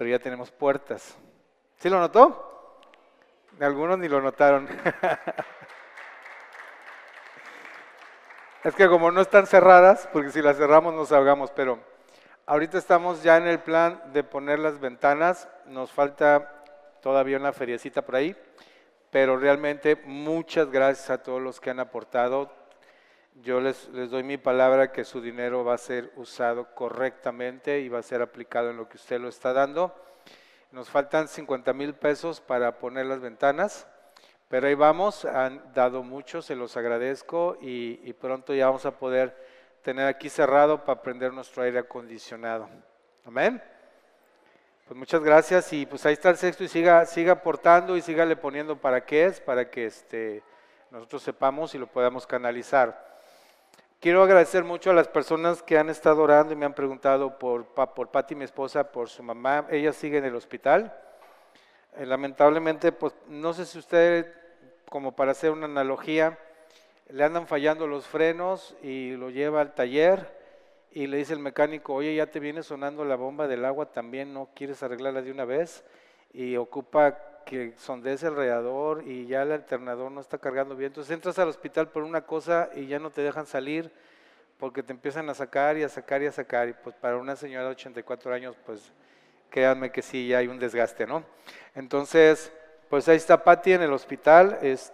pero ya tenemos puertas. ¿Sí lo notó? Algunos ni lo notaron. Es que como no están cerradas, porque si las cerramos nos ahogamos, pero ahorita estamos ya en el plan de poner las ventanas, nos falta todavía una feriecita por ahí, pero realmente muchas gracias a todos los que han aportado. Yo les doy mi palabra que su dinero va a ser usado correctamente y va a ser aplicado en lo que usted lo está dando. Nos faltan 50,000 pesos para poner las ventanas, pero ahí vamos, han dado mucho, se los agradezco y pronto ya vamos a poder tener aquí cerrado para prender nuestro aire acondicionado. Amén. Pues muchas gracias y pues ahí está el sexto y siga aportando y sígale poniendo para qué es, para que nosotros sepamos y lo podamos canalizar. Quiero agradecer mucho a las personas que han estado orando y me han preguntado por Pati, mi esposa, por su mamá. Ella sigue en el hospital. Lamentablemente, pues no sé si usted, como para hacer una analogía, le andan fallando los frenos y lo lleva al taller y le dice el mecánico, oye, ya te viene sonando la bomba del agua también, ¿no quieres arreglarla de una vez? Y ocupa que sondees el radiador y ya el alternador no está cargando bien. Entonces entras al hospital por una cosa y ya no te dejan salir porque te empiezan a sacar y a sacar y a sacar. Y pues para una señora de 84 años, pues créanme que sí, ya hay un desgaste, ¿no? Entonces, pues ahí está Pati en el hospital. Les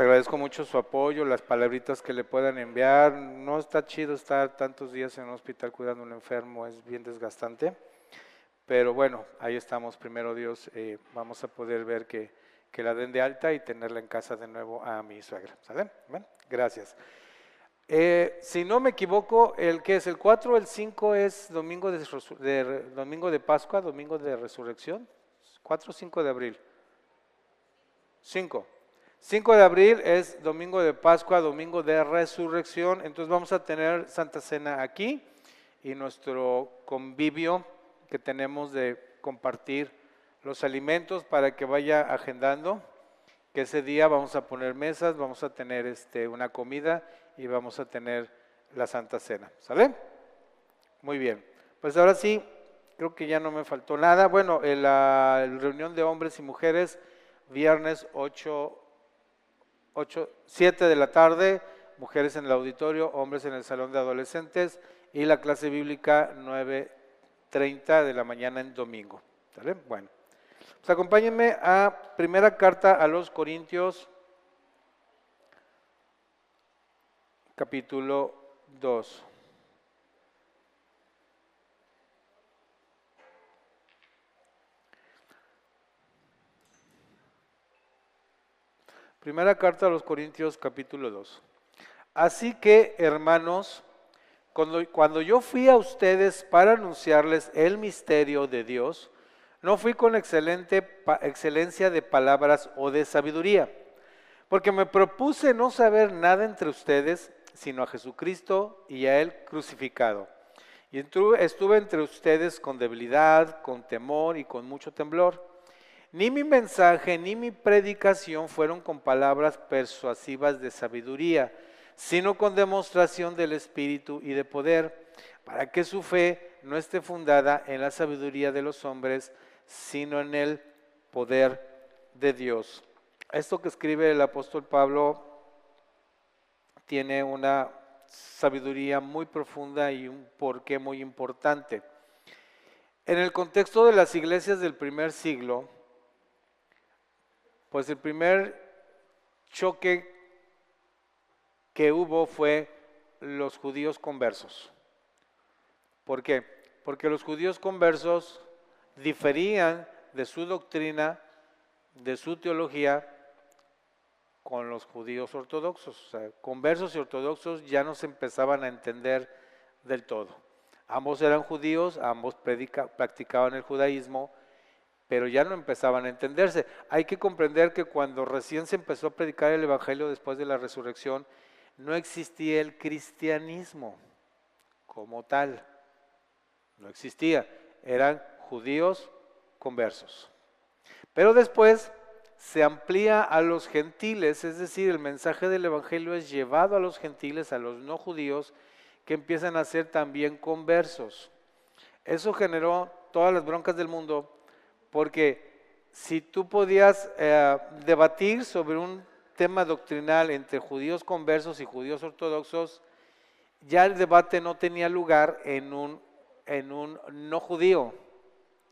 agradezco mucho su apoyo, las palabritas que le puedan enviar. No está chido estar tantos días en un hospital cuidando a un enfermo, es bien desgastante. Pero bueno, ahí estamos, primero Dios, vamos a poder ver que la den de alta y tenerla en casa de nuevo a mi suegra. ¿Sale? ¿Ven? Gracias. Si no me equivoco, el que es el 4 o el 5 es domingo domingo de Pascua, domingo de resurrección. 4 o 5 de abril. 5. 5 de abril es domingo de Pascua, domingo de resurrección. Entonces vamos a tener Santa Cena aquí y nuestro convivio que tenemos de compartir los alimentos para que vaya agendando, que ese día vamos a poner mesas, vamos a tener una comida y vamos a tener la Santa Cena. ¿Sale? Muy bien. Pues ahora sí, creo que ya no me faltó nada. Bueno, la reunión de hombres y mujeres, viernes 7 de la tarde, mujeres en el auditorio, hombres en el salón de adolescentes y la clase bíblica 9:30 de la mañana en domingo. ¿Sale? Bueno, pues acompáñenme a primera carta a los Corintios, capítulo 2. Primera carta a los Corintios, capítulo 2. Así que, hermanos, cuando yo fui a ustedes para anunciarles el misterio de Dios, no fui con excelencia de palabras o de sabiduría, porque me propuse no saber nada entre ustedes, sino a Jesucristo y a Él crucificado. Y estuve entre ustedes con debilidad, con temor y con mucho temblor. Ni mi mensaje ni mi predicación fueron con palabras persuasivas de sabiduría, sino con demostración del Espíritu y de poder, para que su fe no esté fundada en la sabiduría de los hombres, sino en el poder de Dios. Esto que escribe el apóstol Pablo tiene una sabiduría muy profunda y un porqué muy importante. En el contexto de las iglesias del primer siglo, pues el primer choque que hubo fue los judíos conversos. ¿Por qué? Porque los judíos conversos diferían de su doctrina, de su teología, con los judíos ortodoxos. O sea, conversos y ortodoxos ya no se empezaban a entender del todo. Ambos eran judíos, ambos practicaban el judaísmo, pero ya no empezaban a entenderse. Hay que comprender que cuando recién se empezó a predicar el evangelio después de la resurrección, no existía el cristianismo como tal. No existía. Eran judíos conversos. Pero después se amplía a los gentiles, es decir, el mensaje del evangelio es llevado a los gentiles, a los no judíos, que empiezan a ser también conversos. Eso generó todas las broncas del mundo, porque si tú podías debatir sobre un tema doctrinal entre judíos conversos y judíos ortodoxos, ya el debate no tenía lugar en un no judío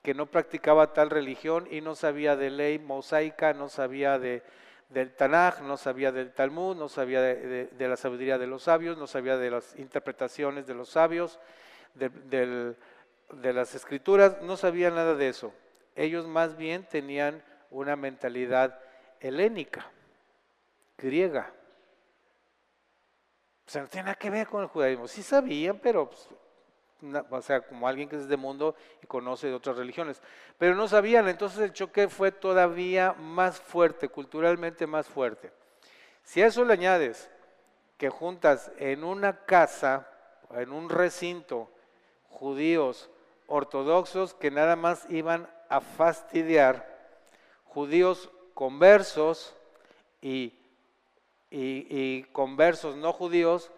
que no practicaba tal religión y no sabía de ley mosaica, no sabía del Tanaj, no sabía del Talmud, no sabía de la sabiduría de los sabios, no sabía de las interpretaciones de los sabios, de las escrituras, no sabía nada de eso. Ellos más bien tenían una mentalidad helénica, griega. O sea, no tiene nada que ver con el judaísmo. Sí sabían, pero pues, o sea, como alguien que es de mundo y conoce de otras religiones. Pero no sabían, entonces el choque fue todavía más fuerte, culturalmente más fuerte. Si a eso le añades que juntas en una casa, en un recinto, judíos ortodoxos que nada más iban a fastidiar, judíos conversos y conversos no judíos,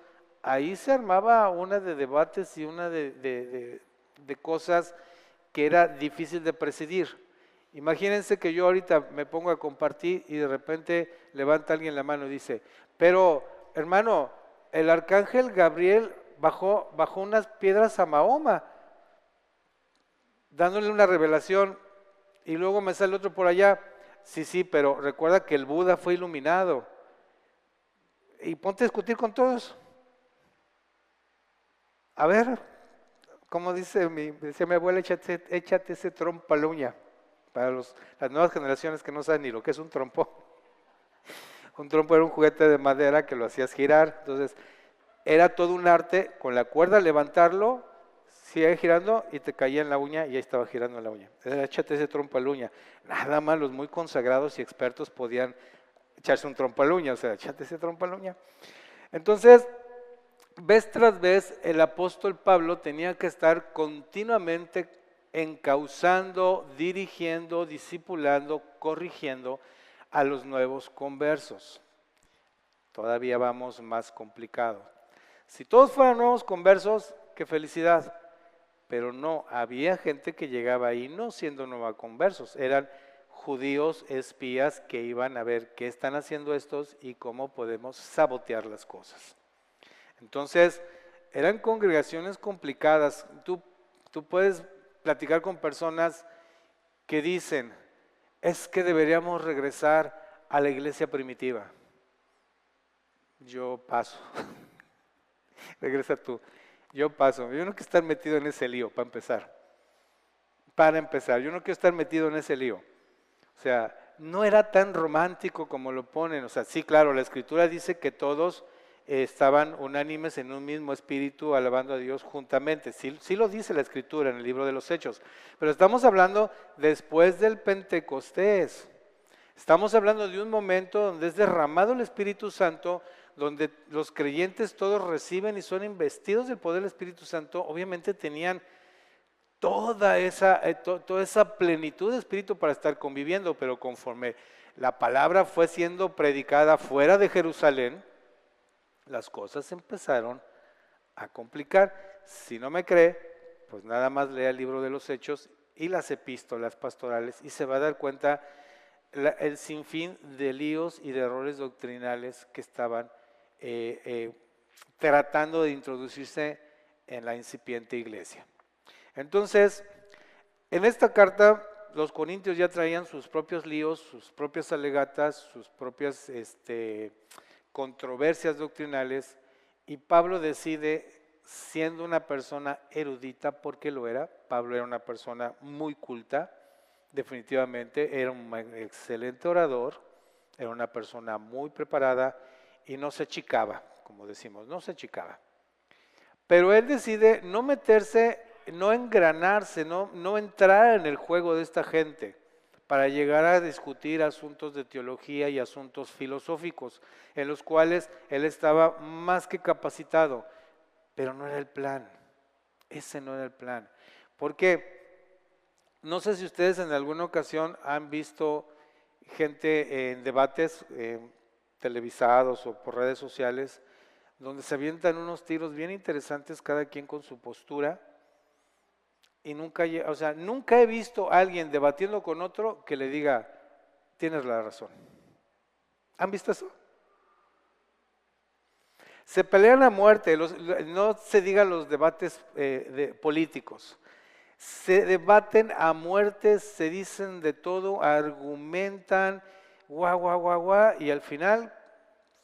ahí se armaba una de debates y una de cosas que era difícil de presidir. Imagínense que yo ahorita me pongo a compartir y de repente levanta alguien la mano y dice, pero hermano, el arcángel Gabriel bajó unas piedras a Mahoma, dándole una revelación, y luego me sale otro por allá, sí, pero recuerda que el Buda fue iluminado, y ponte a discutir con todos. A ver, como decía mi abuela, échate ese trompo a la uña. Para las nuevas generaciones que no saben ni lo que es un trompo. Un trompo era un juguete de madera que lo hacías girar. Entonces, era todo un arte con la cuerda levantarlo, sigue girando y te caía en la uña y ahí estaba girando en la uña. Échate ese trompo a la uña. Nada más los muy consagrados y expertos podían echarse un trompo a la uña, o sea, échate ese trompo a la uña. Entonces, vez tras vez, el apóstol Pablo tenía que estar continuamente encauzando, dirigiendo, discipulando, corrigiendo a los nuevos conversos. Todavía vamos más complicado. Si todos fueran nuevos conversos, qué felicidad. Pero no, había gente que llegaba ahí no siendo nuevos conversos, eran judíos espías que iban a ver qué están haciendo estos y cómo podemos sabotear las cosas. Entonces, eran congregaciones complicadas. Tú puedes platicar con personas que dicen, es que deberíamos regresar a la iglesia primitiva. Yo paso. Regresa tú. Yo paso. Yo no quiero estar metido en ese lío, para empezar. Yo no quiero estar metido en ese lío. O sea, no era tan romántico como lo ponen. O sea, sí, claro, la Escritura dice que todos estaban unánimes en un mismo espíritu, alabando a Dios juntamente. Sí lo dice la Escritura en el libro de los Hechos. Pero estamos hablando después del Pentecostés. Estamos hablando de un momento donde es derramado el Espíritu Santo, donde los creyentes todos reciben y son investidos del poder del Espíritu Santo. Obviamente tenían toda esa plenitud de espíritu para estar conviviendo, pero conforme la palabra fue siendo predicada fuera de Jerusalén, las cosas empezaron a complicar. Si no me cree, pues nada más lea el libro de los Hechos y las epístolas pastorales y se va a dar cuenta el sinfín de líos y de errores doctrinales que estaban tratando de introducirse en la incipiente iglesia. Entonces, en esta carta, los corintios ya traían sus propios líos, sus propias alegatas, sus propias controversias doctrinales, y Pablo decide, siendo una persona erudita, porque lo era, Pablo era una persona muy culta, definitivamente, era un excelente orador, era una persona muy preparada y no se achicaba, como decimos, no se achicaba. Pero él decide no meterse, no engranarse, no entrar en el juego de esta gente para llegar a discutir asuntos de teología y asuntos filosóficos, en los cuales él estaba más que capacitado, pero no era el plan, ese no era el plan. Porque no sé si ustedes en alguna ocasión han visto gente en debates televisados o por redes sociales, donde se avientan unos tiros bien interesantes, cada quien con su postura, y nunca, o sea, nunca he visto a alguien debatiendo con otro que le diga, tienes la razón. ¿Han visto eso? Se pelean a muerte, no se digan los debates políticos. Se debaten a muerte, se dicen de todo, argumentan, guau, guau, guau, guau, y al final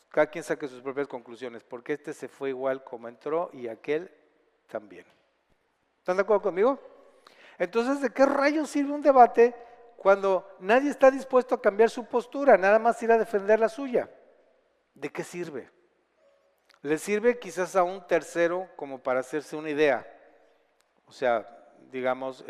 cada quien saque sus propias conclusiones, porque este se fue igual como entró y aquel también. ¿Están de acuerdo conmigo? Entonces, ¿de qué rayos sirve un debate cuando nadie está dispuesto a cambiar su postura, nada más ir a defender la suya? ¿De qué sirve? Le sirve quizás a un tercero como para hacerse una idea, o sea, digamos,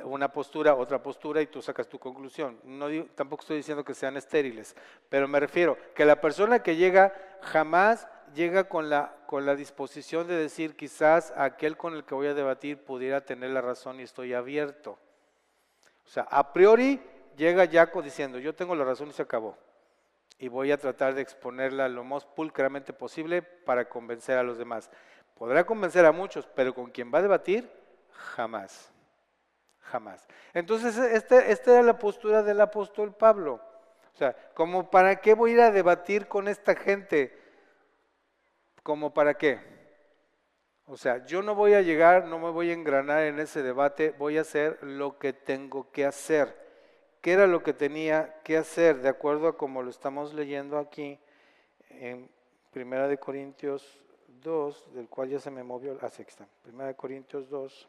una postura, otra postura y tú sacas tu conclusión. No tampoco estoy diciendo que sean estériles, pero me refiero que la persona que llega jamás llega con la disposición de decir quizás aquel con el que voy a debatir pudiera tener la razón y estoy abierto. O sea, a priori llega ya diciendo yo tengo la razón y se acabó. Y voy a tratar de exponerla lo más pulcramente posible para convencer a los demás. Podrá convencer a muchos, pero con quien va a debatir, jamás. Jamás. Entonces, esta era la postura del apóstol Pablo. O sea, como para qué voy a ir a debatir con esta gente, como para qué. O sea, yo no voy a llegar, no me voy a engranar en ese debate, voy a hacer lo que tengo que hacer. ¿Qué era lo que tenía que hacer? De acuerdo a como lo estamos leyendo aquí en 1 Corintios 2, del cual ya se me movió la sexta. 1 Corintios 2.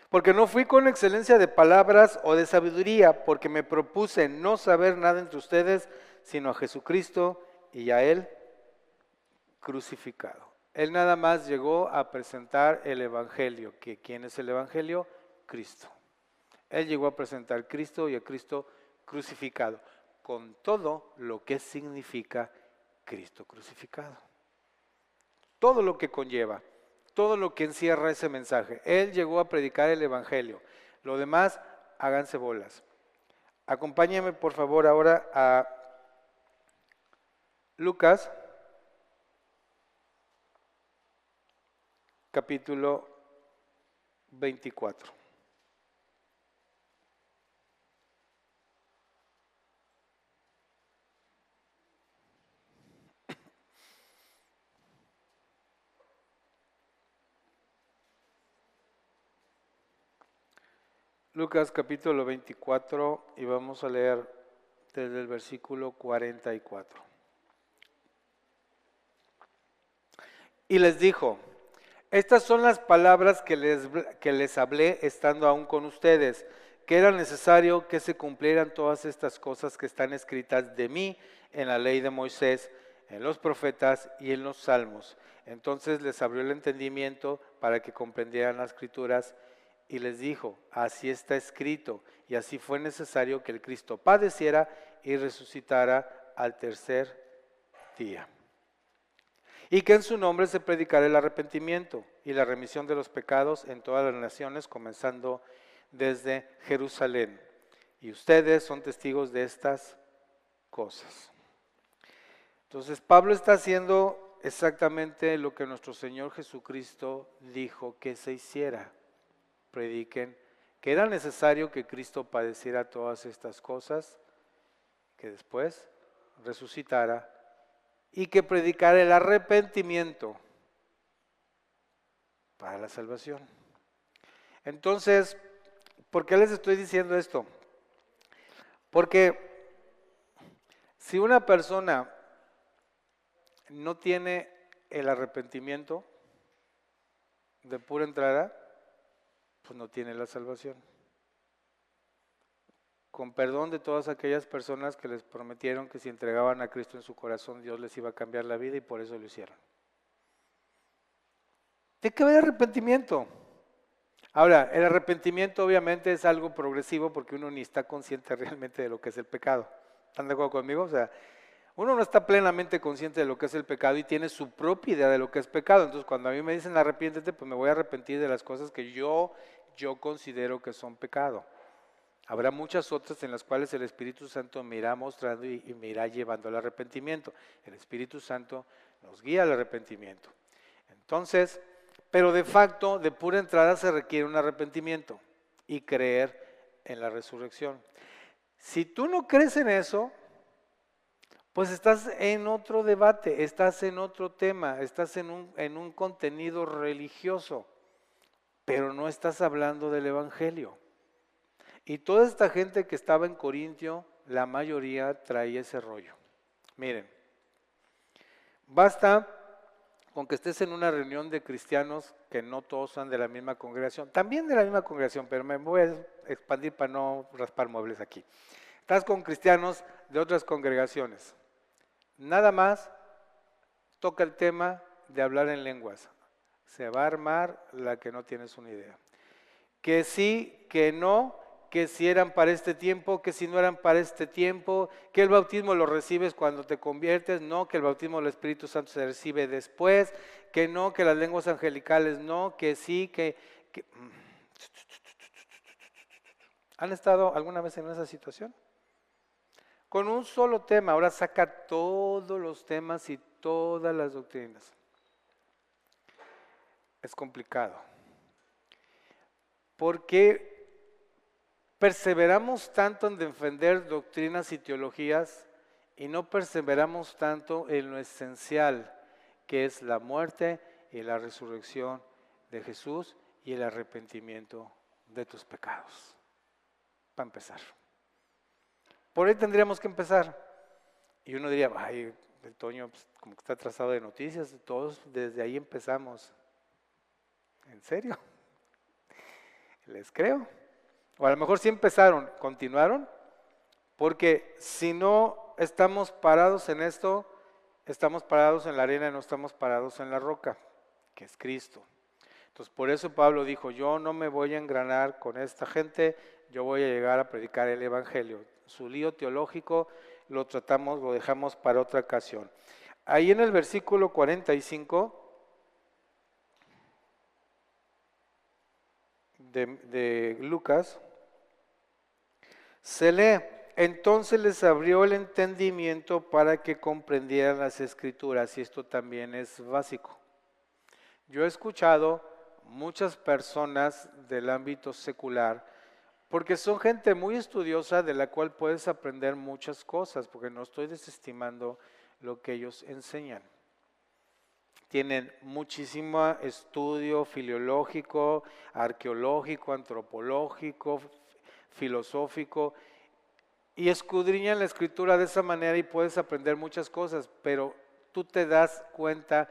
Porque no fui con excelencia de palabras o de sabiduría, porque me propuse no saber nada entre ustedes, sino a Jesucristo y a Él crucificado. Él nada más llegó a presentar el Evangelio. ¿Quién es el Evangelio? Cristo. Él llegó a presentar Cristo y a Cristo crucificado, con todo lo que significa Cristo crucificado. Todo lo que conlleva, todo lo que encierra ese mensaje. Él llegó a predicar el Evangelio. Lo demás, háganse bolas. Acompáñenme por favor ahora a Lucas, capítulo 24. Lucas capítulo 24 y vamos a leer desde el versículo 44. Y les dijo, estas son las palabras que les hablé estando aún con ustedes, que era necesario que se cumplieran todas estas cosas que están escritas de mí en la ley de Moisés, en los profetas y en los salmos. Entonces les abrió el entendimiento para que comprendieran las escrituras y les dijo, así está escrito, y así fue necesario que el Cristo padeciera y resucitara al tercer día. Y que en su nombre se predicara el arrepentimiento y la remisión de los pecados en todas las naciones, comenzando desde Jerusalén. Y ustedes son testigos de estas cosas. Entonces Pablo está haciendo exactamente lo que nuestro Señor Jesucristo dijo que se hiciera. Prediquen que era necesario que Cristo padeciera todas estas cosas, que después resucitara y que predicara el arrepentimiento para la salvación. Entonces, ¿por qué les estoy diciendo esto? Porque si una persona no tiene el arrepentimiento de pura entrada, pues no tiene la salvación. Con perdón de todas aquellas personas que les prometieron que si entregaban a Cristo en su corazón, Dios les iba a cambiar la vida y por eso lo hicieron. Tiene que haber arrepentimiento. Ahora, el arrepentimiento obviamente es algo progresivo porque uno ni está consciente realmente de lo que es el pecado. ¿Están de acuerdo conmigo? O sea, uno no está plenamente consciente de lo que es el pecado y tiene su propia idea de lo que es pecado. Entonces, cuando a mí me dicen arrepiéntete, pues me voy a arrepentir de las cosas que yo considero que son pecado. Habrá muchas otras en las cuales el Espíritu Santo me irá mostrando y me irá llevando al arrepentimiento. El Espíritu Santo nos guía al arrepentimiento. Entonces, pero de facto, de pura entrada se requiere un arrepentimiento y creer en la resurrección. Si tú no crees en eso, pues estás en otro debate, estás en otro tema, estás en un contenido religioso, pero no estás hablando del Evangelio. Y toda esta gente que estaba en Corintio, la mayoría traía ese rollo. Miren, basta con que estés en una reunión de cristianos que no todos son de la misma congregación, también de la misma congregación, pero me voy a expandir para no raspar muebles aquí. Estás con cristianos de otras congregaciones. Nada más toca el tema de hablar en lenguas. Se va a armar la que no tienes una idea. Que sí, que no, que si eran para este tiempo, que si no eran para este tiempo, que el bautismo lo recibes cuando te conviertes, no, que el bautismo del Espíritu Santo se recibe después, que no, que las lenguas angelicales no, que sí, que... ¿Han estado alguna vez en esa situación? Con un solo tema, ahora saca todos los temas y todas las doctrinas. Es complicado. Porque perseveramos tanto en defender doctrinas y teologías y no perseveramos tanto en lo esencial, que es la muerte y la resurrección de Jesús y el arrepentimiento de tus pecados. Para empezar. Por ahí tendríamos que empezar. Y uno diría, ay, el Toño pues, como que está atrasado de noticias, todos desde ahí empezamos. ¿En serio? Les creo. O a lo mejor sí empezaron, continuaron, porque si no estamos parados en esto, estamos parados en la arena y no estamos parados en la roca, que es Cristo. Entonces por eso Pablo dijo, yo no me voy a engranar con esta gente, yo voy a llegar a predicar el Evangelio. Su lío teológico lo tratamos, lo dejamos para otra ocasión. Ahí en el versículo 45 de Lucas, se lee, entonces les abrió el entendimiento para que comprendieran las Escrituras, y esto también es básico. Yo he escuchado muchas personas del ámbito secular, porque son gente muy estudiosa de la cual puedes aprender muchas cosas, porque no estoy desestimando lo que ellos enseñan. Tienen muchísimo estudio filológico, arqueológico, antropológico, filosófico, y escudriñan la escritura de esa manera y puedes aprender muchas cosas, pero tú te das cuenta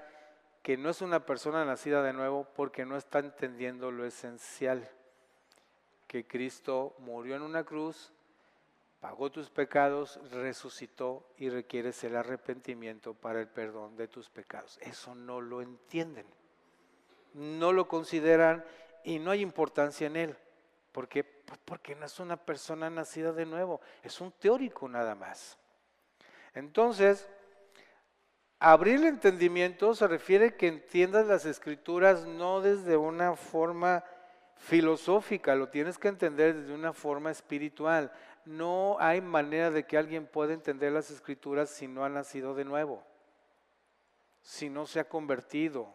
que no es una persona nacida de nuevo porque no está entendiendo lo esencial, que Cristo murió en una cruz, pagó tus pecados, resucitó y requieres el arrepentimiento para el perdón de tus pecados. Eso no lo entienden, no lo consideran y no hay importancia en él. ¿Por qué? Porque no es una persona nacida de nuevo, es un teórico nada más. Entonces, abrir el entendimiento se refiere que entiendas las Escrituras no desde una forma filosófica, lo tienes que entender desde una forma espiritual. No hay manera de que alguien pueda entender las Escrituras si no ha nacido de nuevo, si no se ha convertido,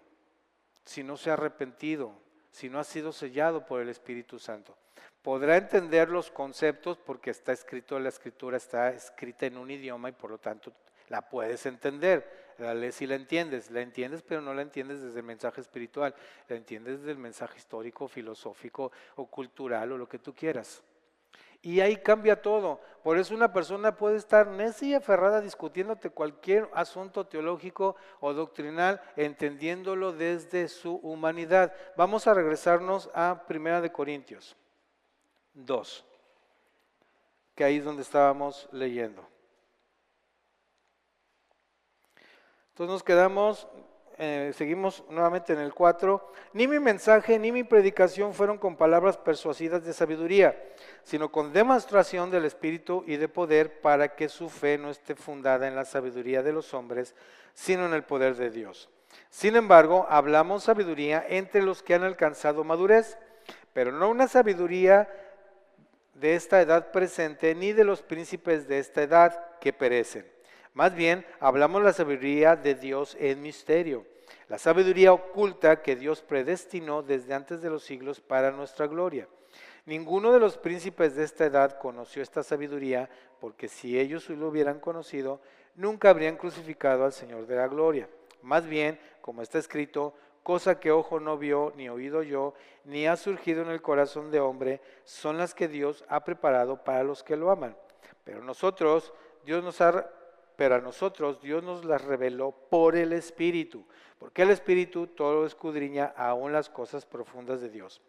si no se ha arrepentido, si no ha sido sellado por el Espíritu Santo. Podrá entender los conceptos porque está escrito, la Escritura está escrita en un idioma y por lo tanto la puedes entender, la lees y la entiendes pero no la entiendes desde el mensaje espiritual, la entiendes desde el mensaje histórico, filosófico o cultural o lo que tú quieras. Y ahí cambia todo. Por eso una persona puede estar necia y aferrada discutiéndote cualquier asunto teológico o doctrinal, entendiéndolo desde su humanidad. Vamos a regresarnos a 1 Corintios 2, que ahí es donde estábamos leyendo. Entonces nos quedamos, seguimos nuevamente en el 4. Ni mi mensaje ni mi predicación fueron con palabras persuasivas de sabiduría, sino con demostración del Espíritu y de poder, para que su fe no esté fundada en la sabiduría de los hombres, sino en el poder de Dios. Sin embargo, hablamos sabiduría entre los que han alcanzado madurez, pero no una sabiduría de esta edad presente, ni de los príncipes de esta edad que perecen. Más bien, hablamos la sabiduría de Dios en misterio, la sabiduría oculta que Dios predestinó desde antes de los siglos para nuestra gloria. Ninguno de los príncipes de esta edad conoció esta sabiduría, porque si ellos lo hubieran conocido, nunca habrían crucificado al Señor de la gloria. Más bien, como está escrito, cosa que ojo no vio, ni oído yo, ni ha surgido en el corazón de hombre, son las que Dios ha preparado para los que lo aman. Pero a nosotros Dios nos las reveló por el Espíritu, porque el Espíritu todo lo escudriña aún las cosas profundas de Dios.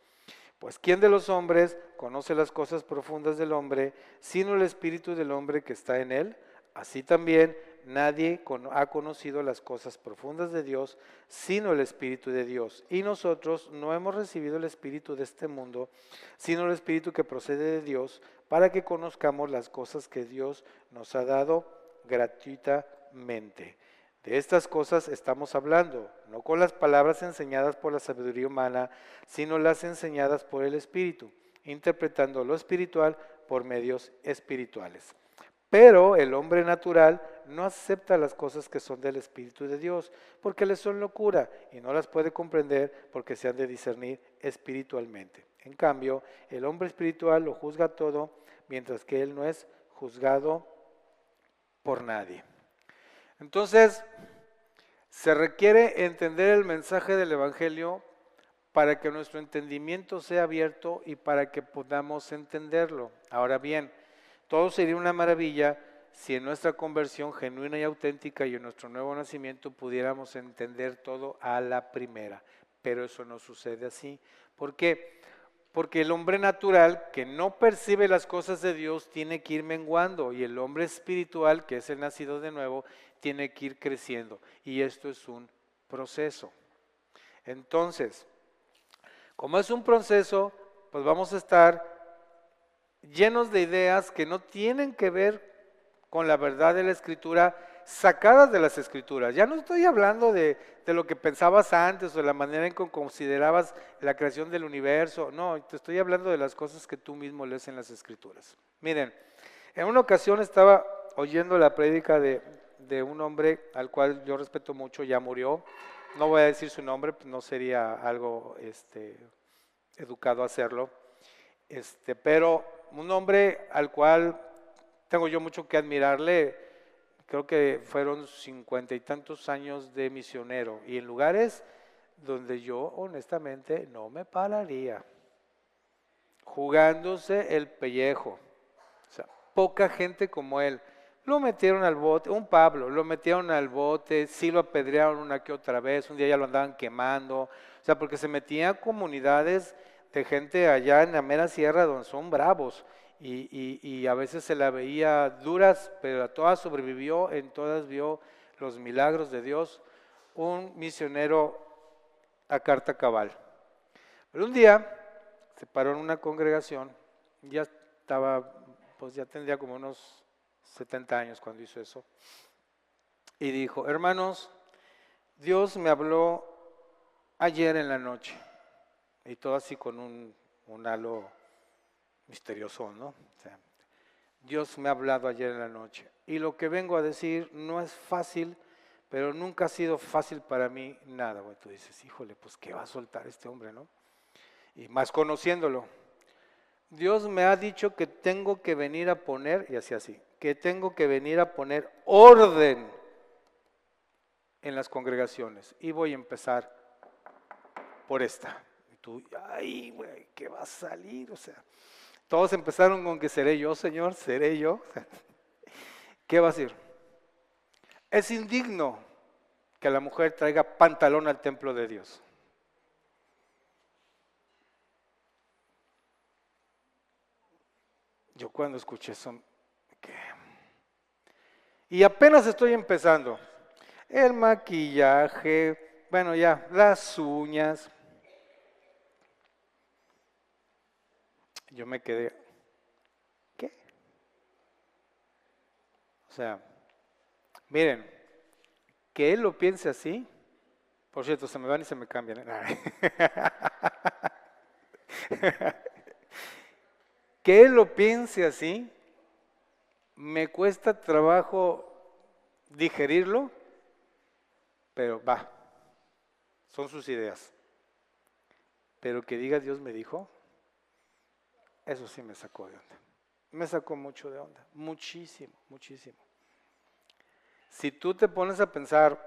Pues ¿quién de los hombres conoce las cosas profundas del hombre, sino el Espíritu del hombre que está en él? Así también nadie ha conocido las cosas profundas de Dios, sino el Espíritu de Dios. Y nosotros no hemos recibido el Espíritu de este mundo, sino el Espíritu que procede de Dios, para que conozcamos las cosas que Dios nos ha dado gratuitamente. De estas cosas estamos hablando, no con las palabras enseñadas por la sabiduría humana, sino las enseñadas por el Espíritu, interpretando lo espiritual por medios espirituales. Pero el hombre natural no acepta las cosas que son del Espíritu de Dios, porque le son locura y no las puede comprender porque se han de discernir espiritualmente. En cambio, el hombre espiritual lo juzga todo, mientras que él no es juzgado por nadie. Entonces, se requiere entender el mensaje del Evangelio para que nuestro entendimiento sea abierto y para que podamos entenderlo. Ahora bien, todo sería una maravilla si en nuestra conversión genuina y auténtica y en nuestro nuevo nacimiento pudiéramos entender todo a la primera, pero eso no sucede así. ¿Por qué? Porque el hombre natural que no percibe las cosas de Dios tiene que ir menguando y el hombre espiritual, que es el nacido de nuevo, tiene que ir creciendo. Y esto es un proceso. Entonces, como es un proceso, pues vamos a estar llenos de ideas que no tienen que ver con la verdad de la Escritura, sacadas de las Escrituras. Ya no estoy hablando de lo que pensabas antes o de la manera en que considerabas la creación del universo. No, te estoy hablando de las cosas que tú mismo lees en las Escrituras. Miren, en una ocasión estaba oyendo la prédica de un hombre al cual yo respeto mucho, ya murió. No voy a decir su nombre, pues no sería algo educado hacerlo. Pero un hombre al cual tengo yo mucho que admirarle, creo que fueron 50 y tantos años de misionero y en lugares donde yo honestamente no me pararía, jugándose el pellejo. O sea, poca gente como él. Lo metieron al bote, un Pablo, lo metieron al bote, sí lo apedrearon una que otra vez, un día ya lo andaban quemando, o sea, porque se metía a comunidades de gente allá en la mera sierra donde son bravos y a veces se la veía duras, pero a todas sobrevivió, en todas vio los milagros de Dios, un misionero a carta cabal. Pero un día se paró en una congregación, ya estaba, pues ya tendría como unos 70 años cuando hizo eso, y dijo: hermanos, Dios me habló ayer en la noche, y todo así con un halo misterioso, ¿no? O sea, Dios me ha hablado ayer en la noche, y lo que vengo a decir no es fácil, pero nunca ha sido fácil para mí nada. Bueno, tú dices, híjole, pues ¿qué va a soltar este hombre, no? Y más conociéndolo. Dios me ha dicho que tengo que venir a poner, y así, que tengo que venir a poner orden en las congregaciones. Y voy a empezar por esta. Y tú, ay, güey, ¿qué va a salir? O sea, todos empezaron con que seré yo, Señor, seré yo. ¿Qué va a decir? Es indigno que la mujer traiga pantalón al templo de Dios. Yo cuando escuché eso, ¿qué? Y apenas estoy empezando. El maquillaje, bueno ya, las uñas. Yo me quedé, ¿qué? O sea, miren, que él lo piense así, por cierto, se me van y se me cambian. Que él lo piense así, me cuesta trabajo digerirlo, pero va, son sus ideas. Pero que diga Dios me dijo, eso sí me sacó de onda. Me sacó mucho de onda, muchísimo, muchísimo. Si tú te pones a pensar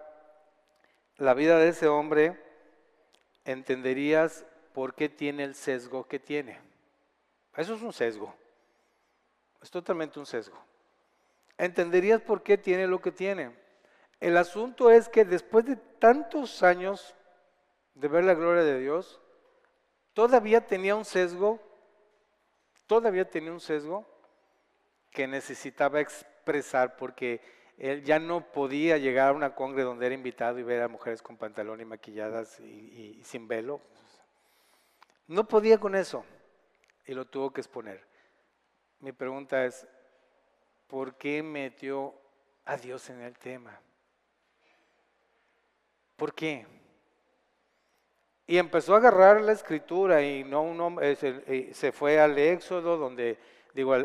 la vida de ese hombre, entenderías por qué tiene el sesgo que tiene. Eso es un sesgo, es totalmente un sesgo. Entenderías por qué tiene lo que tiene. El asunto es que después de tantos años de ver la gloria de Dios, todavía tenía un sesgo que necesitaba expresar, porque él ya no podía llegar a una congre donde era invitado y ver a mujeres con pantalón y maquilladas y sin velo. No podía con eso y lo tuvo que exponer. Mi pregunta es, ¿por qué metió a Dios en el tema? ¿Por qué? Y empezó a agarrar la escritura y se fue al Éxodo,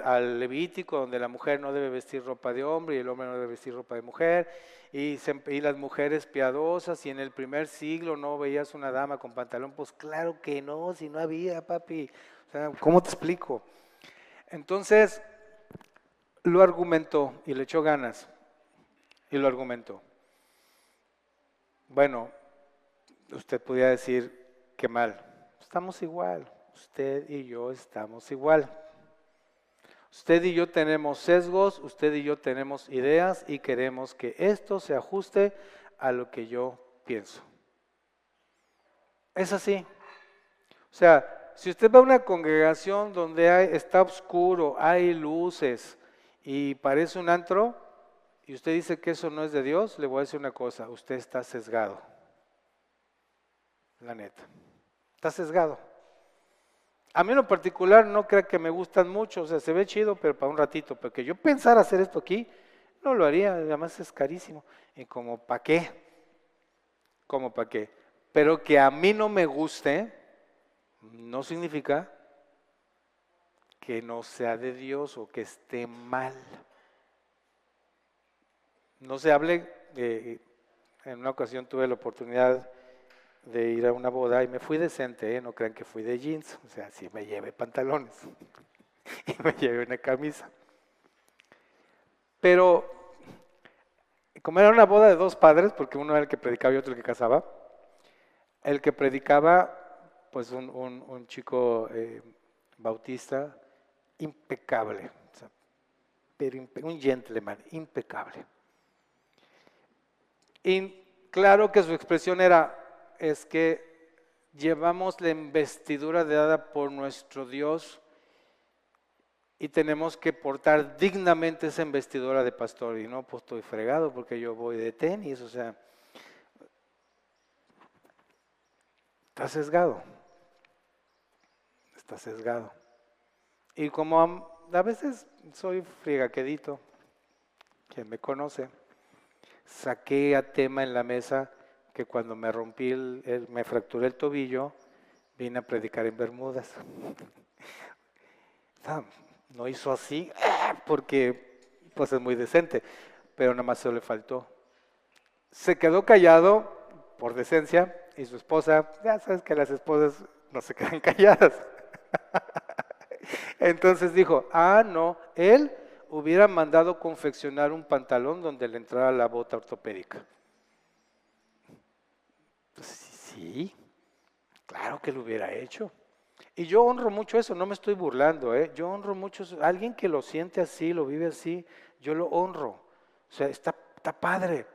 al Levítico, donde la mujer no debe vestir ropa de hombre y el hombre no debe vestir ropa de mujer, y las mujeres piadosas, y en el primer siglo no veías una dama con pantalón. Pues claro que no, si no había, papi. O sea, ¿cómo te explico? Entonces, lo argumentó y le echó ganas y lo argumentó. Bueno, usted podría decir que mal, estamos igual, usted y yo estamos igual. Usted y yo tenemos sesgos, usted y yo tenemos ideas y queremos que esto se ajuste a lo que yo pienso. Es así. O sea, si usted va a una congregación donde está oscuro, hay luces y parece un antro, y usted dice que eso no es de Dios, le voy a decir una cosa, usted está sesgado. La neta. Está sesgado. A mí en lo particular no creo que me gustan mucho, o sea, se ve chido, pero para un ratito, porque yo pensar hacer esto aquí, no lo haría, además es carísimo. Y como para qué, pero que a mí no me guste, no significa que no sea de Dios o que esté mal. No se hable, en una ocasión tuve la oportunidad de ir a una boda y me fui decente, no crean que fui de jeans, o sea, sí me llevé pantalones y me llevé una camisa. Pero como era una boda de dos padres, porque uno era el que predicaba y otro el que casaba, el que predicaba, pues un chico bautista, impecable, o sea, pero un gentleman, impecable. Y claro que su expresión es que llevamos la investidura dada por nuestro Dios y tenemos que portar dignamente esa investidura de pastor. Y no, pues estoy fregado porque yo voy de tenis, o sea, está sesgado. Está sesgado. Y como a veces soy fregaquedito, quien me conoce, saqué a tema en la mesa que cuando me rompí, me fracturé el tobillo, vine a predicar en Bermudas. No hizo así, porque pues es muy decente, pero nada más se le faltó. Se quedó callado por decencia y su esposa, ya sabes que las esposas no se quedan calladas. Entonces dijo, no, él hubiera mandado confeccionar un pantalón donde le entrara la bota ortopédica. Pues, sí, claro que lo hubiera hecho. Y yo honro mucho eso, no me estoy burlando, yo honro mucho eso. Alguien que lo siente así, lo vive así, yo lo honro. O sea, está padre.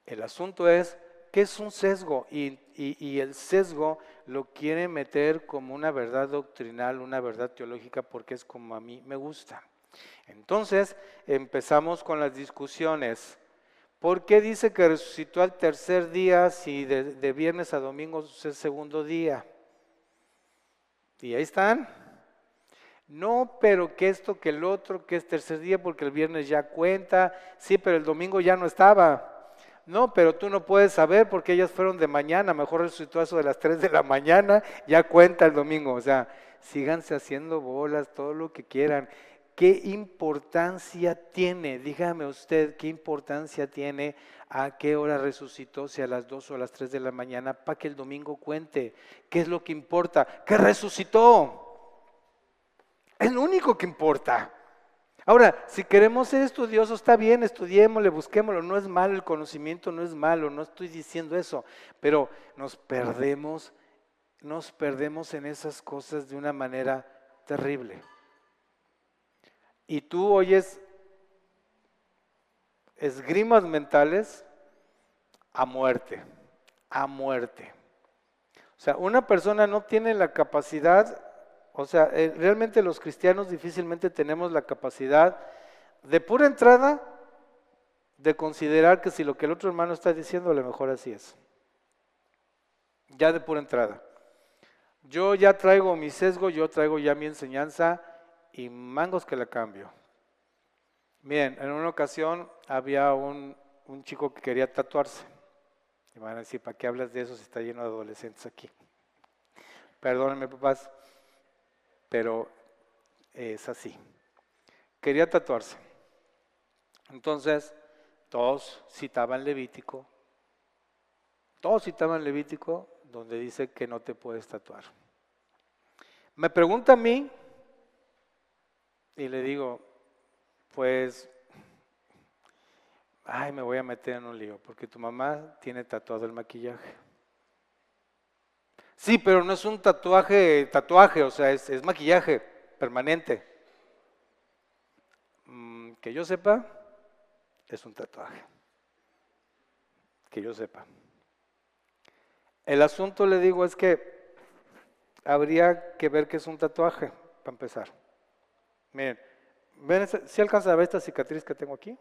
El asunto es que es un sesgo y el sesgo lo quiere meter como una verdad doctrinal, una verdad teológica, porque es como a mí me gusta. Entonces empezamos con las discusiones. ¿Por qué dice que resucitó al tercer día si de viernes a domingo es el segundo día? Y ahí están. No, pero que esto, que el otro, que es tercer día porque el viernes ya cuenta. Sí, pero el domingo ya no estaba. No, pero tú no puedes saber porque ellas fueron de mañana, mejor resucitó a eso de las 3 de la mañana, ya cuenta el domingo. O sea, síganse haciendo bolas, todo lo que quieran. ¿qué importancia tiene? Dígame usted, ¿qué importancia tiene a qué hora resucitó? Si a las 2 o a las 3 de la mañana, para que el domingo cuente. ¿Qué es lo que importa? Que resucitó. Es lo único que importa. Ahora, si queremos ser estudiosos, está bien, estudiémosle, busquémoslo, no es malo el conocimiento, no es malo, no estoy diciendo eso, pero nos perdemos en esas cosas de una manera terrible. Y tú oyes esgrimas mentales a muerte, a muerte. O sea, una persona no tiene la capacidad. O sea, realmente los cristianos difícilmente tenemos la capacidad de pura entrada de considerar que si lo que el otro hermano está diciendo a lo mejor así es. Ya de pura entrada. Yo ya traigo mi sesgo, yo traigo ya mi enseñanza y mangos que la cambio. Miren, en una ocasión había un chico que quería tatuarse. Y van a decir, ¿para qué hablas de eso si está lleno de adolescentes aquí? Perdónenme, papás, pero es así. Quería tatuarse. Entonces, todos citaban Levítico donde dice que no te puedes tatuar. Me pregunta a mí y le digo, pues, me voy a meter en un lío porque tu mamá tiene tatuado el maquillaje. Sí, pero no es un tatuaje, o sea, es maquillaje permanente. Que yo sepa, es un tatuaje. Que yo sepa. El asunto, le digo, es que habría que ver qué es un tatuaje, para empezar. Miren, ¿ven? ¿Sí alcanza a ver esta cicatriz que tengo aquí?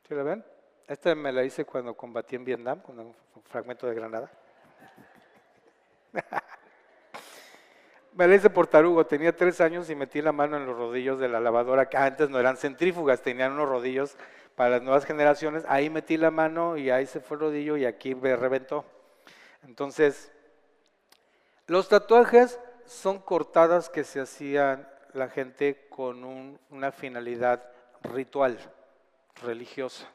¿Sí la ven? Esta me la hice cuando combatí en Vietnam, con un fragmento de granada. Me la hice por tarugo, tenía 3 años y metí la mano en los rodillos de la lavadora, que antes no eran centrífugas, tenían unos rodillos para las nuevas generaciones. Ahí metí la mano y ahí se fue el rodillo y aquí me reventó. Entonces, los tatuajes son cortadas que se hacían la gente con una finalidad ritual, religiosa.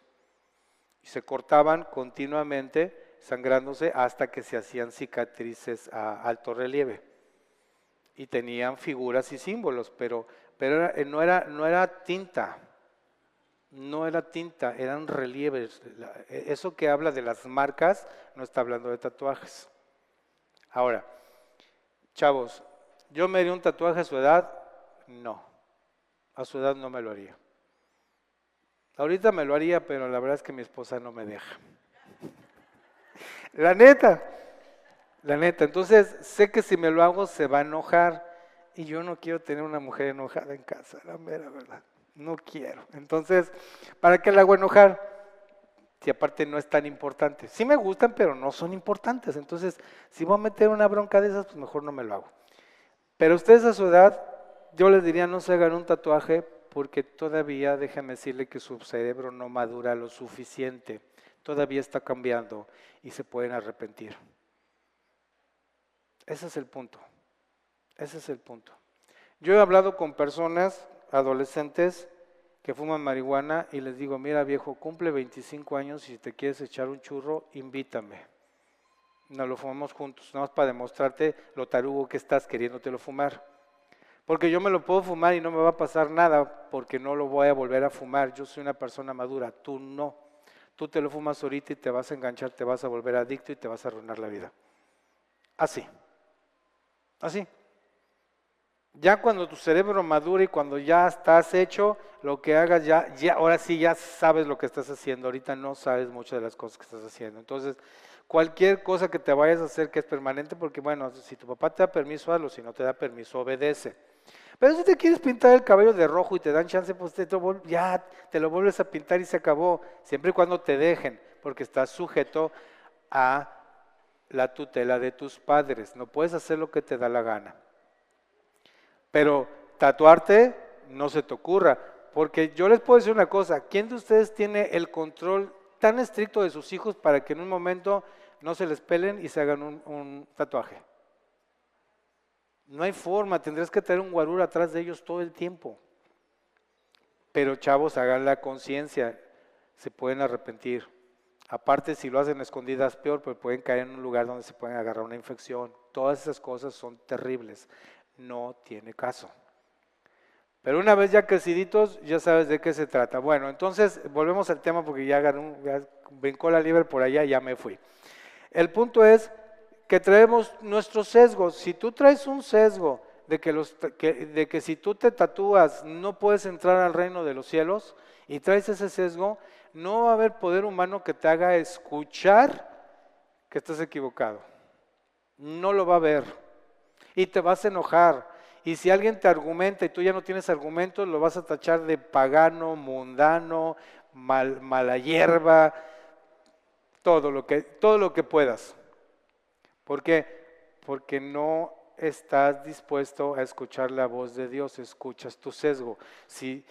Y se cortaban continuamente, sangrándose, hasta que se hacían cicatrices a alto relieve. Y tenían figuras y símbolos, pero no era tinta. No era tinta, eran relieves. Eso que habla de las marcas no está hablando de tatuajes. Ahora, chavos, ¿yo me haría un tatuaje a su edad? No, a su edad no me lo haría. Ahorita me lo haría, pero la verdad es que mi esposa no me deja. La neta. Entonces sé que si me lo hago se va a enojar y yo no quiero tener una mujer enojada en casa, la mera verdad. No quiero. Entonces, ¿para qué la hago enojar? Si aparte no es tan importante. Sí me gustan, pero no son importantes. Entonces, si voy a meter una bronca de esas, pues mejor no me lo hago. Pero ustedes a su edad, yo les diría no se hagan un tatuaje porque todavía, déjame decirle que su cerebro no madura lo suficiente. Todavía está cambiando y se pueden arrepentir. Ese es el punto. Yo he hablado con personas, adolescentes, que fuman marihuana y les digo, mira viejo, cumple 25 años y si te quieres echar un churro, invítame. Nos lo fumamos juntos, nada más para demostrarte lo tarugo que estás queriéndotelo fumar. Porque yo me lo puedo fumar y no me va a pasar nada porque no lo voy a volver a fumar. Yo soy una persona madura, tú no. Tú te lo fumas ahorita y te vas a enganchar, te vas a volver adicto y te vas a arruinar la vida. Así. Ya cuando tu cerebro madura y cuando ya estás hecho, lo que hagas ahora sí ya sabes lo que estás haciendo. Ahorita no sabes muchas de las cosas que estás haciendo. Entonces, cualquier cosa que te vayas a hacer que es permanente, porque bueno, si tu papá te da permiso, hazlo, si no te da permiso, obedece. Pero si te quieres pintar el cabello de rojo y te dan chance, pues ya te lo vuelves a pintar y se acabó, siempre y cuando te dejen, porque estás sujeto a la tutela de tus padres, no puedes hacer lo que te da la gana. Pero tatuarte no se te ocurra, porque yo les puedo decir una cosa, ¿quién de ustedes tiene el control tan estricto de sus hijos para que en un momento no se les pelen y se hagan un tatuaje? No hay forma, tendrás que tener un guarura atrás de ellos todo el tiempo. Pero chavos, hagan la conciencia, se pueden arrepentir. Aparte, si lo hacen a escondidas, peor, pues pueden caer en un lugar donde se pueden agarrar una infección. Todas esas cosas son terribles. No tiene caso. Pero una vez ya creciditos, ya sabes de qué se trata. Bueno, entonces volvemos al tema porque ya brincó la liebre por allá y ya me fui. El punto es que traemos nuestros sesgos. Si tú traes un sesgo de que si tú te tatúas no puedes entrar al reino de los cielos y traes ese sesgo, no va a haber poder humano que te haga escuchar que estás equivocado. No lo va a haber. Y te vas a enojar. Y si alguien te argumenta y tú ya no tienes argumentos, lo vas a tachar de pagano, mundano, mala hierba, todo lo que puedas. ¿Por qué? Porque no estás dispuesto a escuchar la voz de Dios, escuchas tu sesgo. Si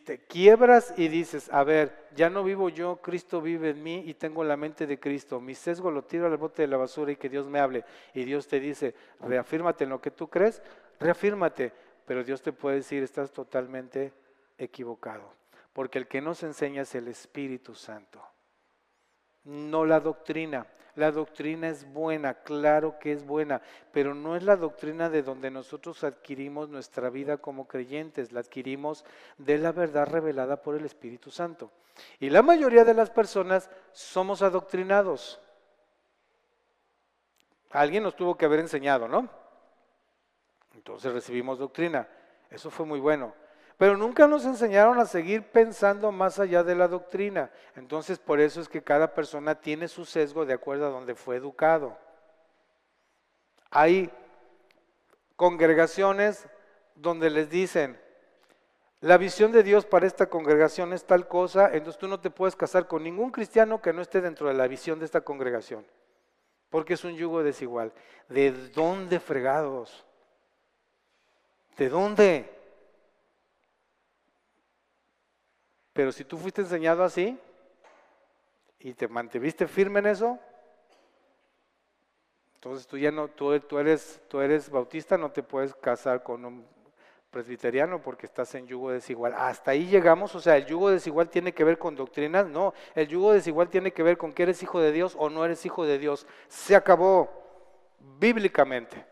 te quiebras y dices, a ver, ya no vivo yo, Cristo vive en mí y tengo la mente de Cristo, mi sesgo lo tiro al bote de la basura y que Dios me hable, y Dios te dice, reafírmate en lo que tú crees, reafírmate, pero Dios te puede decir, estás totalmente equivocado, porque el que nos enseña es el Espíritu Santo, no la doctrina. La doctrina es buena, claro que es buena, pero no es la doctrina de donde nosotros adquirimos nuestra vida como creyentes, la adquirimos de la verdad revelada por el Espíritu Santo. Y la mayoría de las personas somos adoctrinados. Alguien nos tuvo que haber enseñado, ¿no? Entonces recibimos doctrina, eso fue muy bueno. Pero nunca nos enseñaron a seguir pensando más allá de la doctrina. Entonces, por eso es que cada persona tiene su sesgo de acuerdo a donde fue educado. Hay congregaciones donde les dicen, la visión de Dios para esta congregación es tal cosa, entonces tú no te puedes casar con ningún cristiano que no esté dentro de la visión de esta congregación, porque es un yugo desigual. ¿De dónde, fregados? ¿De dónde? Pero si tú fuiste enseñado así y te mantuviste firme en eso, entonces tú ya no, tú eres bautista, no te puedes casar con un presbiteriano porque estás en yugo desigual. Hasta ahí llegamos, o sea, el yugo desigual tiene que ver con doctrinas, no, el yugo desigual tiene que ver con que eres hijo de Dios o no eres hijo de Dios. Se acabó bíblicamente.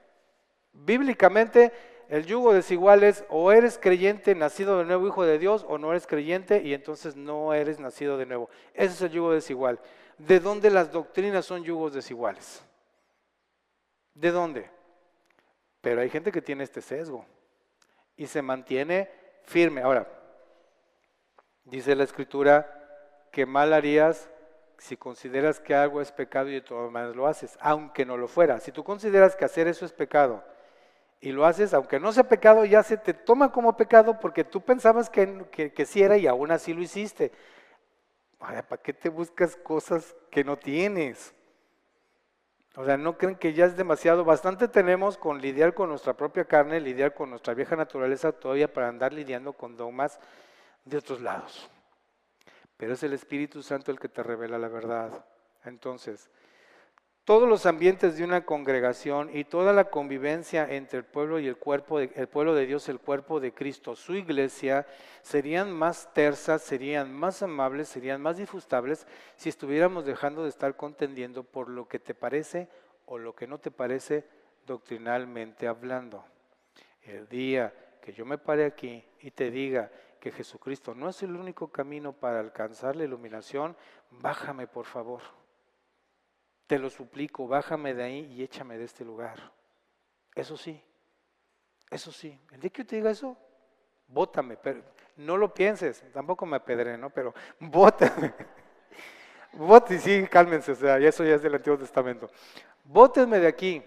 Bíblicamente el yugo desigual es o eres creyente, nacido de nuevo, hijo de Dios, o no eres creyente y entonces no eres nacido de nuevo. Ese es el yugo desigual. ¿De dónde las doctrinas son yugos desiguales? ¿De dónde? Pero hay gente que tiene este sesgo y se mantiene firme. Ahora, dice la Escritura que mal harías si consideras que algo es pecado y de todas maneras lo haces, aunque no lo fuera. Si tú consideras que hacer eso es pecado y lo haces, aunque no sea pecado, ya se te toma como pecado porque tú pensabas que sí era y aún así lo hiciste. Ay, ¿para qué te buscas cosas que no tienes? O sea, ¿no creen que ya es demasiado? Bastante tenemos con lidiar con nuestra propia carne, lidiar con nuestra vieja naturaleza todavía para andar lidiando con dogmas de otros lados. Pero es el Espíritu Santo el que te revela la verdad. Entonces, todos los ambientes de una congregación y toda la convivencia entre el pueblo y el pueblo de Dios, el cuerpo de Cristo, su iglesia, serían más tersas, serían más amables, serían más disfrutables si estuviéramos dejando de estar contendiendo por lo que te parece o lo que no te parece doctrinalmente hablando. El día que yo me pare aquí y te diga que Jesucristo no es el único camino para alcanzar la iluminación, bájame por favor. Te lo suplico, bájame de ahí y échame de este lugar. Eso sí. El día que yo te diga eso, bótame, pero no lo pienses, tampoco me apedré, ¿no? Pero bótame. Bótame, sí, cálmense, o sea, eso ya es del Antiguo Testamento. Bótenme de aquí.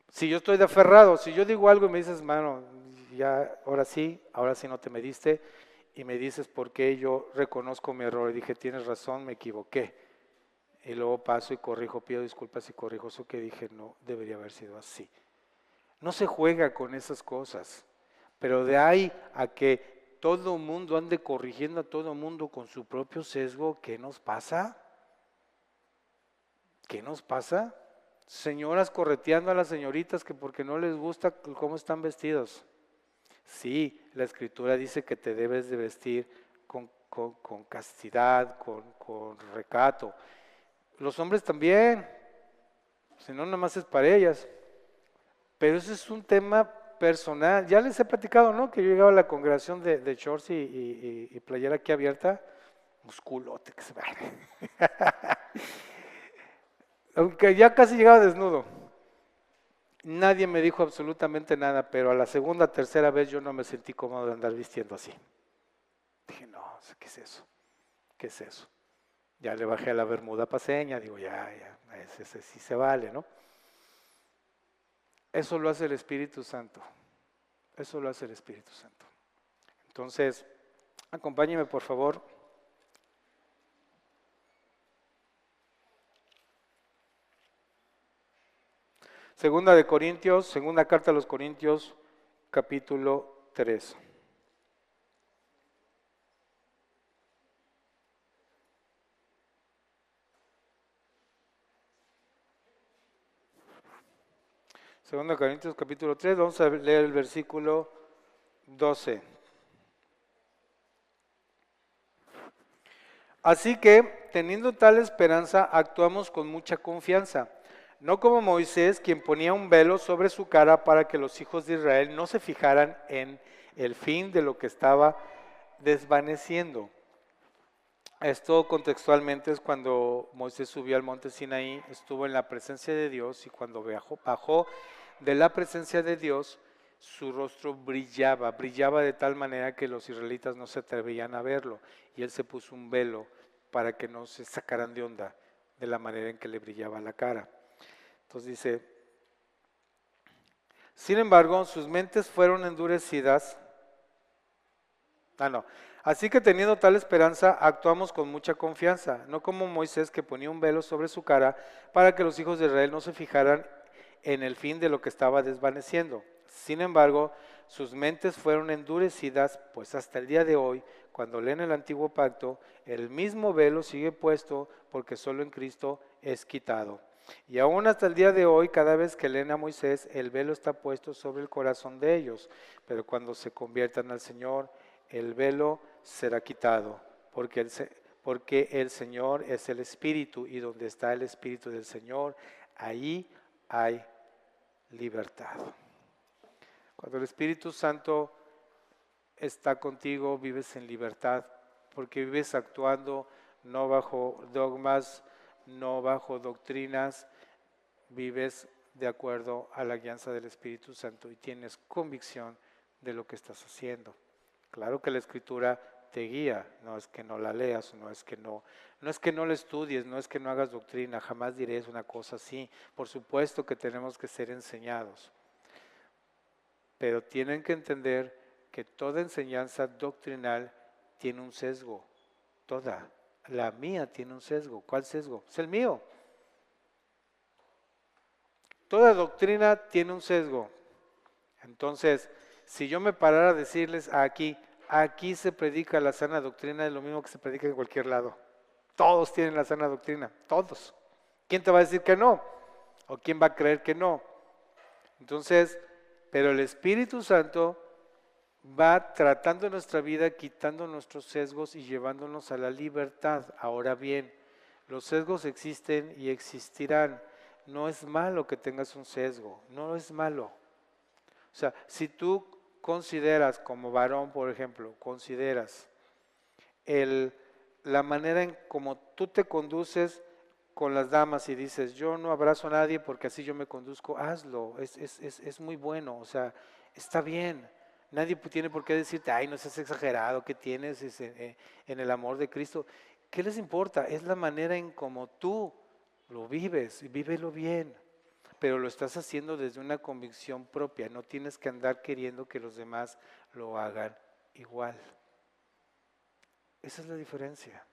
Si yo estoy de aferrado, si yo digo algo y me dices, mano, ya, ahora sí no te mediste, y me dices por qué yo reconozco mi error y dije, tienes razón, me equivoqué. Y luego paso y corrijo, pido disculpas y corrijo eso que dije, no debería haber sido así. No se juega con esas cosas, pero de ahí a que todo mundo ande corrigiendo a todo mundo con su propio sesgo, ¿qué nos pasa? ¿Qué nos pasa? Señoras correteando a las señoritas que porque no les gusta cómo están vestidos. Sí, la Escritura dice que te debes de vestir con castidad, con recato. Los hombres también, si no, nada más es para ellas. Pero ese es un tema personal. Ya les he platicado, ¿no? Que yo llegaba a la congregación de shorts y playera aquí abierta, musculote que se va. Aunque ya casi llegaba desnudo. Nadie me dijo absolutamente nada, pero a la segunda, tercera vez yo no me sentí cómodo de andar vistiendo así. Dije, no, ¿qué es eso? ¿Qué es eso? Ya le bajé a la bermuda paseña, digo, ya, ese sí se vale, ¿no? Eso lo hace el Espíritu Santo. Eso lo hace el Espíritu Santo. Entonces, acompáñeme por favor. Segunda de Corintios, segunda carta a los Corintios, capítulo 3. Segunda de Corintios, capítulo 3, vamos a leer el versículo 12. Así que, teniendo tal esperanza, actuamos con mucha confianza, no como Moisés, quien ponía un velo sobre su cara para que los hijos de Israel no se fijaran en el fin de lo que estaba desvaneciendo. Esto contextualmente es cuando Moisés subió al monte Sinaí, estuvo en la presencia de Dios y cuando bajó de la presencia de Dios, su rostro brillaba de tal manera que los israelitas no se atrevían a verlo y él se puso un velo para que no se sacaran de onda de la manera en que le brillaba la cara. Entonces dice, sin embargo, sus mentes fueron endurecidas. No. Así que teniendo tal esperanza, actuamos con mucha confianza, no como Moisés que ponía un velo sobre su cara para que los hijos de Israel no se fijaran en el fin de lo que estaba desvaneciendo. Sin embargo, sus mentes fueron endurecidas, pues hasta el día de hoy, cuando leen el antiguo pacto, el mismo velo sigue puesto porque solo en Cristo es quitado. Y aún hasta el día de hoy, cada vez que leen a Moisés, el velo está puesto sobre el corazón de ellos, pero cuando se conviertan al Señor, el velo será quitado, porque el Señor es el Espíritu, y donde está el Espíritu del Señor, ahí hay libertad. Cuando el Espíritu Santo está contigo, vives en libertad, porque vives actuando no bajo dogmas, no bajo doctrinas, vives de acuerdo a la guianza del Espíritu Santo y tienes convicción de lo que estás haciendo. Claro que la Escritura te guía, no es que no la leas, no es que no la estudies, no es que no hagas doctrina, jamás diré una cosa así. Por supuesto que tenemos que ser enseñados, pero tienen que entender que toda enseñanza doctrinal tiene un sesgo, toda. La mía tiene un sesgo. ¿Cuál sesgo? Es el mío. Toda doctrina tiene un sesgo. Entonces, si yo me parara a decirles aquí se predica la sana doctrina, es lo mismo que se predica en cualquier lado. Todos tienen la sana doctrina, todos. ¿Quién te va a decir que no? ¿O quién va a creer que no? Entonces, pero el Espíritu Santo va tratando nuestra vida, quitando nuestros sesgos y llevándonos a la libertad. Ahora bien, los sesgos existen y existirán. No es malo que tengas un sesgo, no es malo. O sea, si tú consideras como varón, por ejemplo, consideras la manera en cómo tú te conduces con las damas y dices, yo no abrazo a nadie porque así yo me conduzco, hazlo, es muy bueno, o sea, está bien. Nadie tiene por qué decirte, ay, no seas exagerado, ¿qué tienes en el amor de Cristo? ¿Qué les importa? Es la manera en cómo tú lo vives, y vívelo bien, pero lo estás haciendo desde una convicción propia, no tienes que andar queriendo que los demás lo hagan igual. Esa es la diferencia.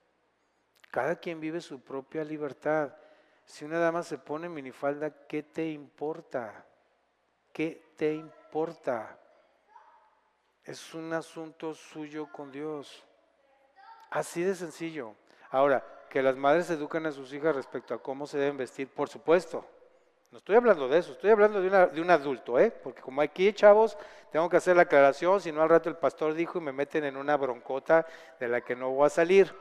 Cada quien vive su propia libertad. Si una dama se pone minifalda, ¿qué te importa? ¿Qué te importa? Es un asunto suyo con Dios. Así de sencillo. Ahora, que las madres educan a sus hijas respecto a cómo se deben vestir, por supuesto. No estoy hablando de eso, estoy hablando de un adulto, ¿eh? Porque como aquí, chavos, tengo que hacer la aclaración, si no al rato el pastor dijo y me meten en una broncota de la que no voy a salir.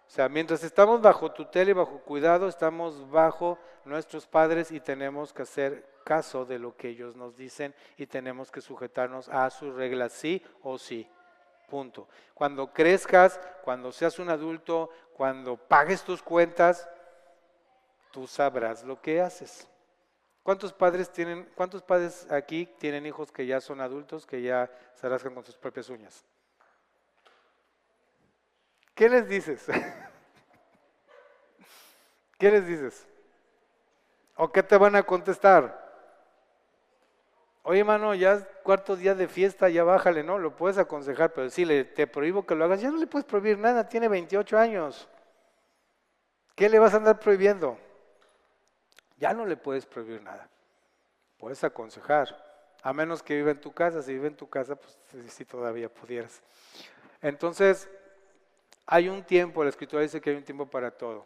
O sea, mientras estamos bajo tutela y bajo cuidado, estamos bajo nuestros padres y tenemos que hacer caso de lo que ellos nos dicen y tenemos que sujetarnos a sus reglas, sí o sí. Punto. Cuando crezcas, cuando seas un adulto, cuando pagues tus cuentas, tú sabrás lo que haces. Cuántos padres aquí tienen hijos que ya son adultos, que ya se rascan con sus propias uñas? ¿Qué les dices? ¿Qué les dices? ¿O qué te van a contestar? Oye, hermano, ya es cuarto día de fiesta, ya bájale, ¿no? Lo puedes aconsejar, pero decirle, te prohíbo que lo hagas, ya no le puedes prohibir nada, tiene 28 años. ¿Qué le vas a andar prohibiendo? Ya no le puedes prohibir nada. Puedes aconsejar, a menos que viva en tu casa. Si vive en tu casa, pues sí todavía pudieras. Entonces, hay un tiempo, la escritura dice que hay un tiempo para todo.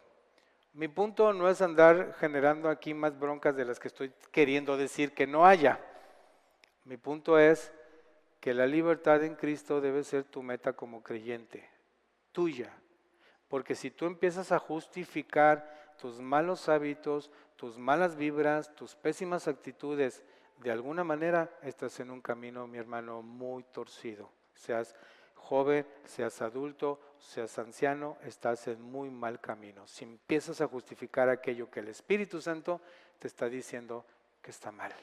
Mi punto no es andar generando aquí más broncas de las que estoy queriendo decir que no haya. Mi punto es que la libertad en Cristo debe ser tu meta como creyente, tuya. Porque si tú empiezas a justificar tus malos hábitos, tus malas vibras, tus pésimas actitudes, de alguna manera estás en un camino, mi hermano, muy torcido. Seas joven, seas adulto, seas anciano, estás en muy mal camino. Si empiezas a justificar aquello que el Espíritu Santo te está diciendo que está mal.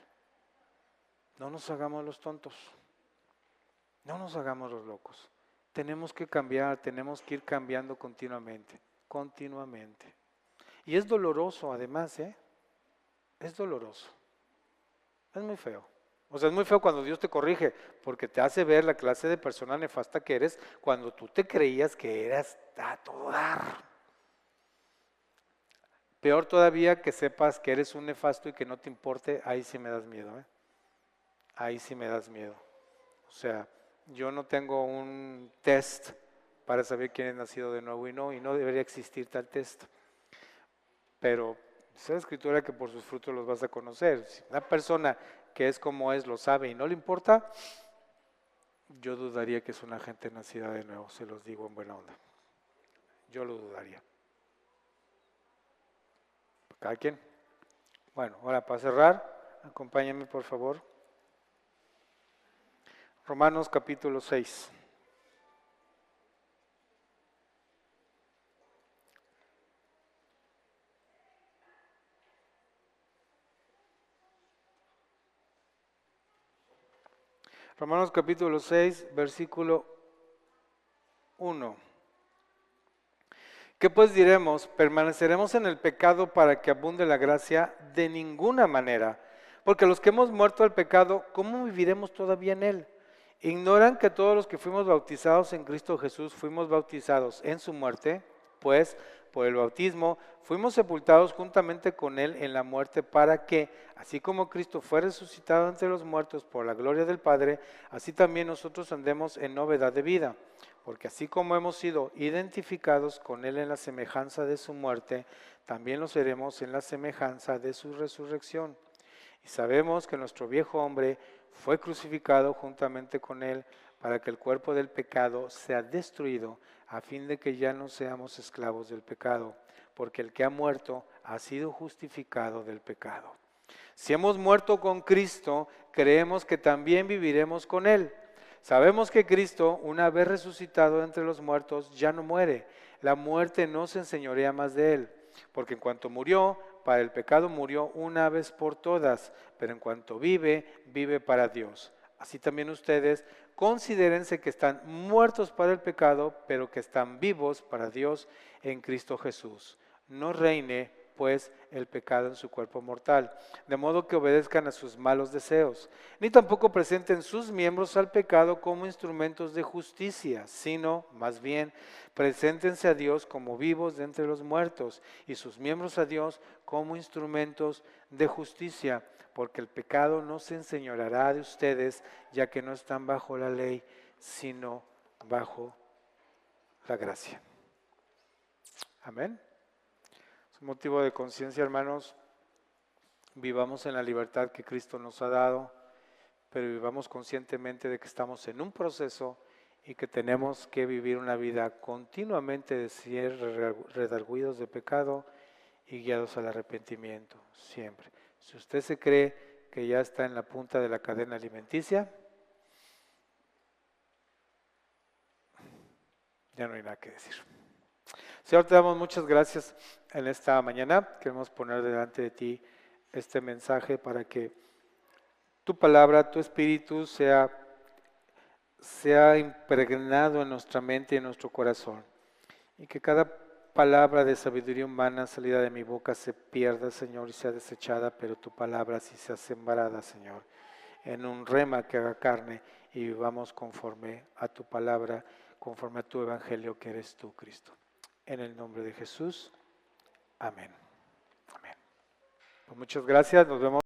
No nos hagamos los tontos, no nos hagamos los locos. Tenemos que cambiar, tenemos que ir cambiando continuamente, continuamente. Y es doloroso además, ¿eh? Es doloroso, es muy feo. O sea, es muy feo cuando Dios te corrige, porque te hace ver la clase de persona nefasta que eres cuando tú te creías que eras a todo dar. Peor todavía que sepas que eres un nefasto y que no te importe, ahí sí me das miedo, ¿eh? Ahí sí me das miedo. O sea, yo no tengo un test para saber quién es nacido de nuevo y no debería existir tal test. Pero es la escritura que por sus frutos los vas a conocer. Si una persona que es como es lo sabe y no le importa, yo dudaría que es una gente nacida de nuevo, se los digo en buena onda. Yo lo dudaría. ¿Cada quien? Bueno, ahora para cerrar, acompáñenme por favor. Romanos capítulo 6. Romanos capítulo 6, versículo 1. ¿Qué pues diremos? ¿Permaneceremos en el pecado para que abunde la gracia? De ninguna manera. Porque los que hemos muerto al pecado, ¿cómo viviremos todavía en él? ¿Ignoran que todos los que fuimos bautizados en Cristo Jesús fuimos bautizados en su muerte? Pues por el bautismo fuimos sepultados juntamente con él en la muerte para que, así como Cristo fue resucitado entre los muertos por la gloria del Padre, así también nosotros andemos en novedad de vida. Porque así como hemos sido identificados con él en la semejanza de su muerte, también lo seremos en la semejanza de su resurrección. Y sabemos que nuestro viejo hombre fue crucificado juntamente con él para que el cuerpo del pecado sea destruido, a fin de que ya no seamos esclavos del pecado, porque el que ha muerto ha sido justificado del pecado. Si hemos muerto con Cristo, creemos que también viviremos con él. Sabemos que Cristo, una vez resucitado entre los muertos, ya no muere. La muerte no se enseñorea más de él, porque en cuanto murió, para el pecado murió una vez por todas, pero en cuanto vive, vive para Dios. Así también ustedes considérense que están muertos para el pecado, pero que están vivos para Dios en Cristo Jesús. No reine pues el pecado en su cuerpo mortal, de modo que obedezcan a sus malos deseos, ni tampoco presenten sus miembros al pecado como instrumentos de justicia, sino más bien preséntense a Dios como vivos de entre los muertos y sus miembros a Dios como instrumentos de justicia, porque el pecado no se enseñoreará de ustedes, ya que no están bajo la ley, sino bajo la gracia. Amén. Es un motivo de conciencia, hermanos, vivamos en la libertad que Cristo nos ha dado, pero vivamos conscientemente de que estamos en un proceso y que tenemos que vivir una vida continuamente de ser redargüidos de pecado y guiados al arrepentimiento, siempre. Si usted se cree que ya está en la punta de la cadena alimenticia, ya no hay nada que decir. Señor, te damos muchas gracias en esta mañana. Queremos poner delante de ti este mensaje para que tu palabra, tu espíritu sea impregnado en nuestra mente y en nuestro corazón. Y que cada palabra de sabiduría humana salida de mi boca se pierda, Señor, y sea desechada, pero tu palabra sí sea sembrada, Señor, en un rema que haga carne y vivamos conforme a tu palabra, conforme a tu evangelio que eres tú, Cristo. En el nombre de Jesús. Amén. Amén. Pues muchas gracias. Nos vemos.